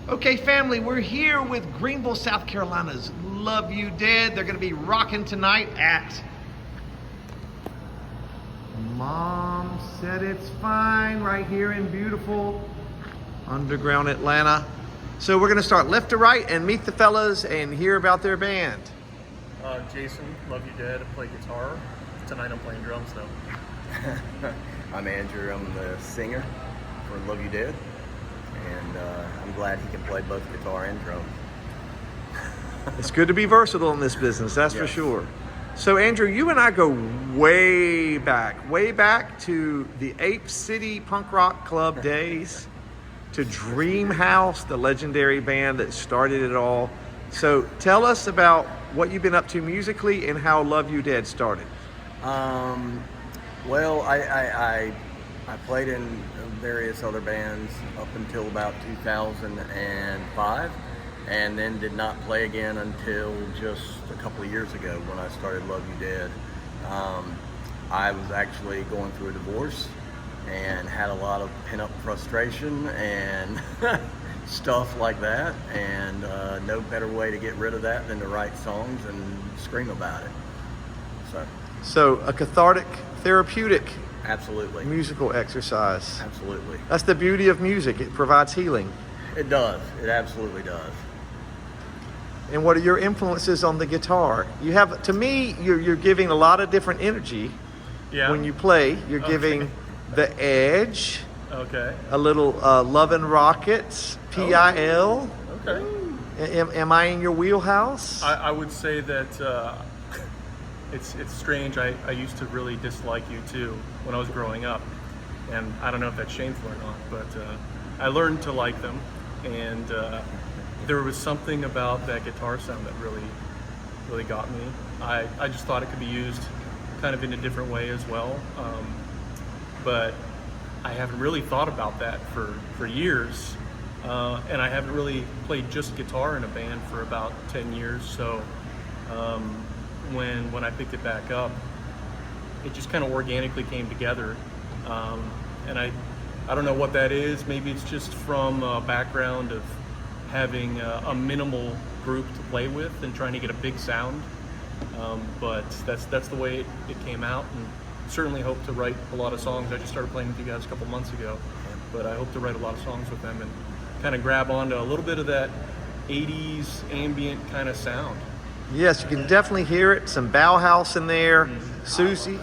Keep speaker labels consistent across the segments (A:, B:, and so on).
A: Okay, family, we're here with Greenville, South Carolina's Love You Dead. They're going to be rocking tonight at Mom Said It's Fine right here in beautiful underground Atlanta. So we're going to start left to right and meet the fellas and hear about their band.
B: Jason, Love You Dead, I play guitar. Tonight I'm playing drums though.
C: I'm Andrew, I'm the singer for Love You Dead, and I'm glad he can play both guitar and drums.
A: It's good to be versatile in this business, that's for
C: Yes.
A: sure. So Andrew, you and I go way back to the Ape City Punk Rock Club days, to Dream House, the legendary band that started it all. So tell us about what you've been up to musically and how Love You Dead started.
C: Well, I played in various other bands up until about 2005, and then did not play again until just a couple of years ago when I started Love You Dead. I was actually going through a divorce and had a lot of pent-up frustration and stuff like that, and no better way to get rid of that than to write songs and scream about it.
A: So a cathartic, therapeutic
C: Absolutely.
A: musical exercise.
C: Absolutely.
A: That's the beauty of music. It provides healing.
C: It does. It absolutely does.
A: And what are your influences on the guitar? You have, to me, you're giving a lot of different energy when you play. You're giving the edge, a little Lovin' Rockets, PIL.
B: Okay.
A: Am I in your wheelhouse?
B: I would say that it's strange. I used to really dislike U2 when I was growing up, and I don't know if that's shameful or not, but I learned to like them, and there was something about that guitar sound that really got me. I just thought it could be used kind of in a different way as well, but I haven't really thought about that for years, and I haven't really played just guitar in a band for about 10 years, so when I picked it back up, it just kind of organically came together, and I don't know what that is. Maybe it's just from a background of having a minimal group to play with and trying to get a big sound, but that's the way it came out, and certainly hope to write a lot of songs. I just started playing with you guys a couple months ago, but I hope to write a lot of songs with them and kind of grab onto a little bit of that 80s ambient kind of sound.
A: Yes, you can definitely hear it. Some Bauhaus in there, Susie.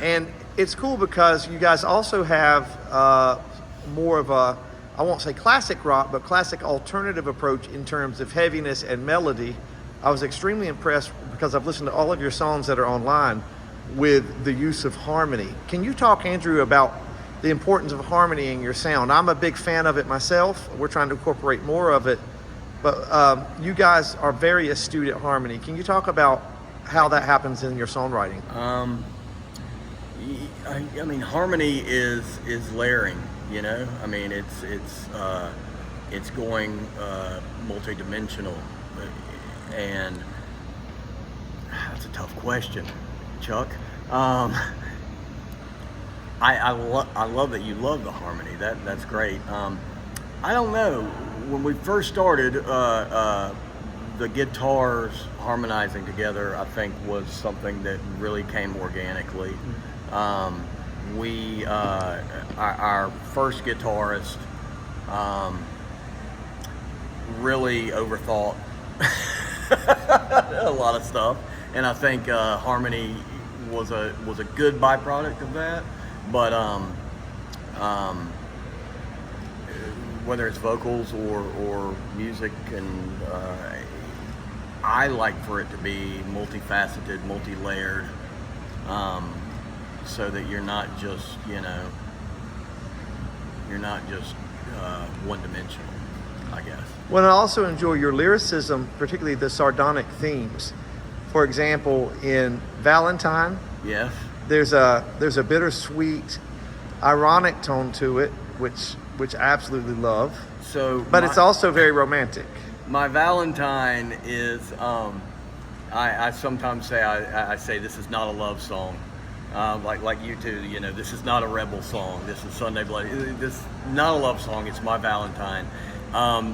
A: And it's cool because you guys also have more of a, I won't say classic rock, but classic alternative approach in terms of heaviness and melody. I was extremely impressed because I've listened to all of your songs that are online with the use of harmony. Can you talk, Andrew, about the importance of harmony in your sound? I'm a big fan of it myself. We're trying to incorporate more of it, but you guys are very astute at harmony. Can you talk about how that happens in your songwriting?
C: I mean, harmony is layering. You know, I mean, it's going multi-dimensional, and that's a tough question, Chuck. I love that you love the harmony. That's great. I don't know. When we first started, the guitars harmonizing together, I think, was something that really came organically. Our first guitarist really overthought a lot of stuff, and I think harmony was a good byproduct of that. But whether it's vocals or music, and I like for it to be multifaceted, multi-layered, so that you're not just one-dimensional, I guess.
A: Well, I also enjoy your lyricism, particularly the sardonic themes. For example, in Valentine,
C: Yes.
A: there's a bittersweet, ironic tone to it, which I absolutely love. But it's also very romantic.
C: My Valentine is, I sometimes say, I say this is not a love song. Like you two, you know, this is not a rebel song. This is Sunday Bloody. This is not a love song. It's My Valentine.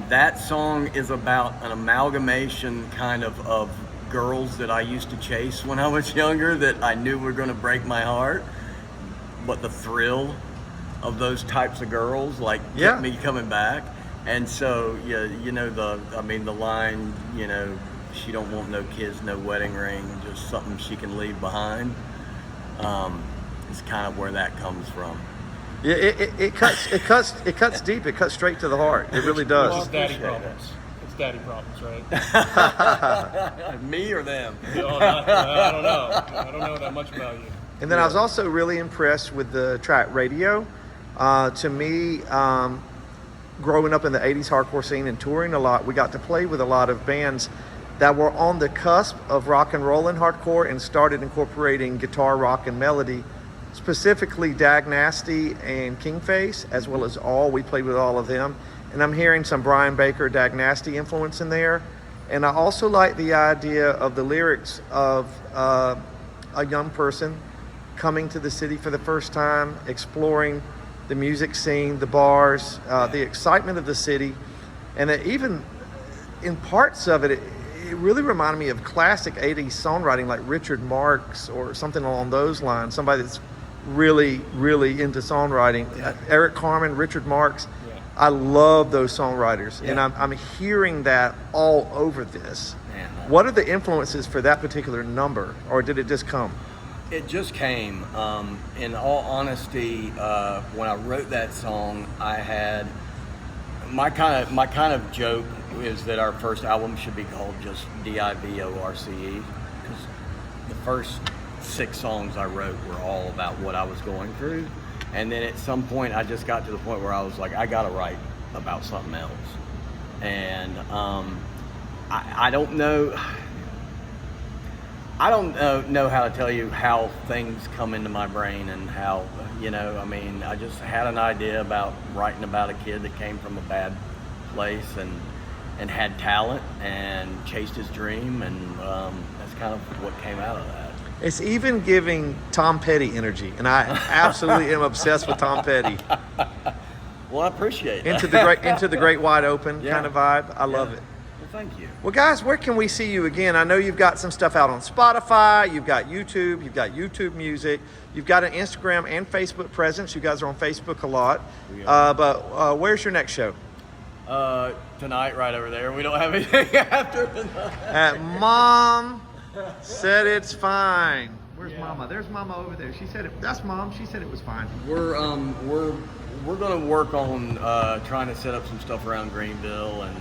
C: That song is about an amalgamation kind of girls that I used to chase when I was younger that I knew were going to break my heart, but the thrill of those types of girls kept me coming back. And so you know the line, you know, she don't want no kids, no wedding ring, just something she can leave behind. Is kind of where that comes from.
A: Yeah, it cuts deep. It cuts straight to the heart. It really does.
B: It's daddy problems. It's daddy problems, right?
C: Me or them?
B: No, I don't know. I don't know that much about you.
A: And then I was also really impressed with the track Radio. To me, growing up in the 80s hardcore scene and touring a lot, we got to play with a lot of bands that were on the cusp of rock and roll and hardcore and started incorporating guitar, rock, and melody, specifically Dag Nasty and Kingface, as well as All. We played with all of them. And I'm hearing some Brian Baker, Dag Nasty influence in there. And I also like the idea of the lyrics of a young person coming to the city for the first time, exploring the music scene, the bars, the excitement of the city. And even in parts of it really reminded me of classic 80s songwriting like Richard Marx or something along those lines. Somebody that's really, really into songwriting. Eric Carmen, Richard Marx.
B: Yeah.
A: I love those songwriters. And I'm hearing that all over this.
C: Man,
A: What are the influences for that particular number, or did it just come?
C: It just came. In all honesty, when I wrote that song, I had my kind of joke is that our first album should be called just DIVORCE, because the first 6 songs I wrote were all about what I was going through, and then at some point I just got to the point where I was like, I gotta write about something else, and I don't know. I don't know how to tell you how things come into my brain and how, you know, I mean, I just had an idea about writing about a kid that came from a bad place and had talent and chased his dream, and that's kind of what came out of that.
A: It's even giving Tom Petty energy, and I absolutely am obsessed with Tom Petty.
C: Well, I appreciate that.
A: Into the great wide open kind of vibe. I love it.
C: Well, thank you.
A: Well, guys, where can we see you again? I know you've got some stuff out on Spotify, you've got YouTube Music, you've got an Instagram and Facebook presence. You guys are on Facebook a lot. But where's your next show?
C: Tonight, right over there. We don't have anything after tonight.
A: At Mom Said It's Fine. Where's Mama? There's Mama over there. She said it. That's Mom. She said it was fine.
C: We're gonna work on trying to set up some stuff around Greenville, and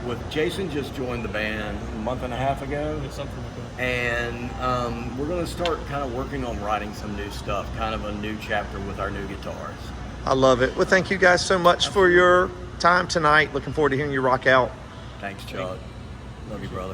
C: with Jason just joined the band a month and a half ago.
B: It's something like that.
C: And we're gonna start kind of working on writing some new stuff, kind of a new chapter with our new guitars.
A: I love it. Well, thank you guys so much for your time tonight. Looking forward to hearing you rock out.
C: Thanks, Chuck. Love you, brother.